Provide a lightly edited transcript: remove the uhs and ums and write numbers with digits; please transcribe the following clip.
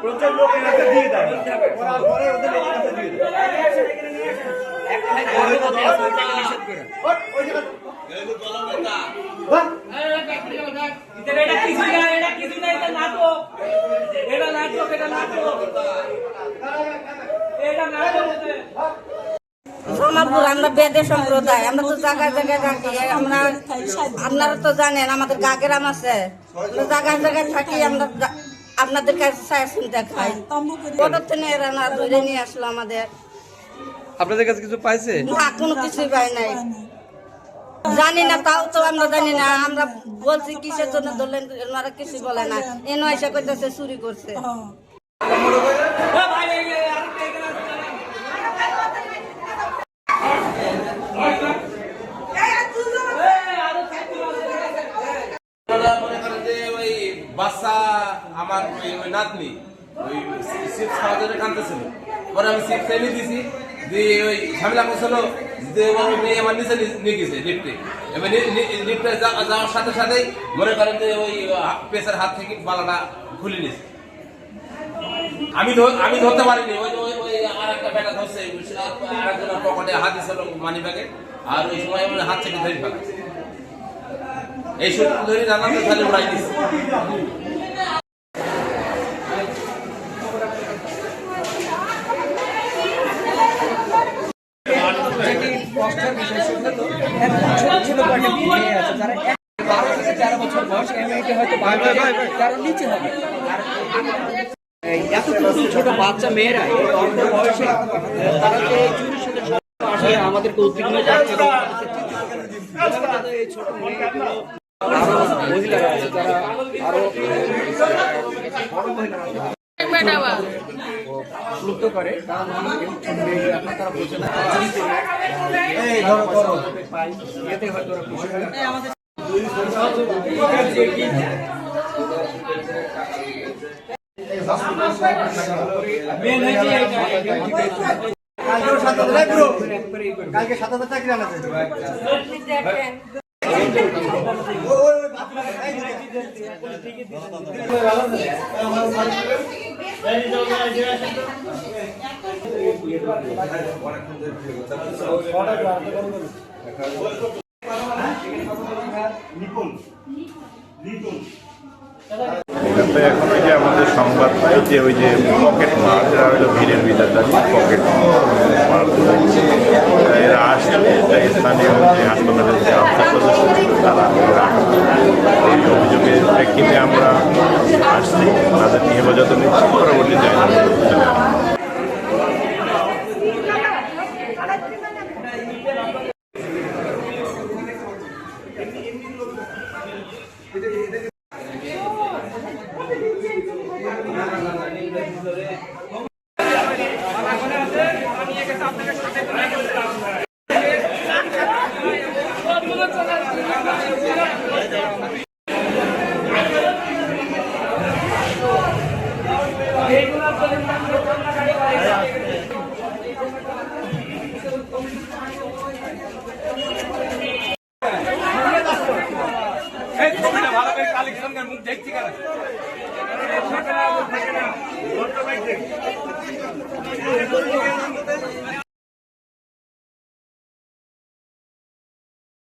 প্রচুর লোক দিয়ে দেয় পরে ওদের দিয়ে দেয় সোনারপুর আমরা বেদে সম্প্রদায়, আমরা তো জায়গায় জায়গায় থাকি। আমরা আপনারা তো জানেন আমাদের গাগ্রাম আছে, আমরা জায়গায় জায়গায় থাকি। আমরা আপনাদের কাছে শুনতে খাই। কত এরা না ধরে নিয়ে আসলো আমাদের। আপনাদের কাছে কিছু পাইছে না? কোনো কিছুই পাই নাই, জানি না। তাও তো আমরা জানি না। আমরা বলছি কিসের জন্য ধরলেন, ওনারা কিছু বলে না। এ নয় সে কইতেছে চুরি করছে। বাচ্চা আমার ওই নাতনি ওই চিপস খাওয়ার জন্য কাঁদতেছিল। পরে আমি চিপস এনে দিয়েছি, দিয়ে ওই ঝামেলা করছিল যে মেয়ে আমার নিচে নিয়ে গেছে লিফটে। এবার লিফটে যাওয়ার সাথে সাথেই মনে করেন যে ওই পেশার হাত থেকে বালাটা খুলে নিয়েছে। আমি ধরতে পারিনি। ওই ওই ওই আর একটা ব্যাটা ধরছে, আর একজনের পকেটে হাত দিয়েছিল মানি ব্যাগে, আর ওই সময় আমি হাত থেকে ধরে ফেলাছে। এই সূত্র ধরে জানাতে তাহলে উড়াই দিচ্ছে। ছোট বাচ্চা মেয়েরা অল্প বয়সে তারা যে চুরির সাথে আমাদেরকে উদ্বিগ্ন করছে। এই ছোট মেয়েগুলো আরো মহিলারা আছে যারা আরো লুপ্ত করে, কারণ তারা বলছে না এতে হয়তো কালকে ৭,০০০ চাকরি আনাছে। এখন ওই যে আমাদের সংবাদ পাই যে ওই যে পকেট মার, এরা হলো ভিড়ের ভিতর পকেট মার, এরা আসছে স্থানীয় যে হাসপাতালের যে আফসার সদস্য তারা এই অভিযোগের প্রেক্ষিতে আমরা আসছি, তাদেরকে হেফাজতে নিচ্ছি, পরবর্তী যাই। মুখ দেখছি কেন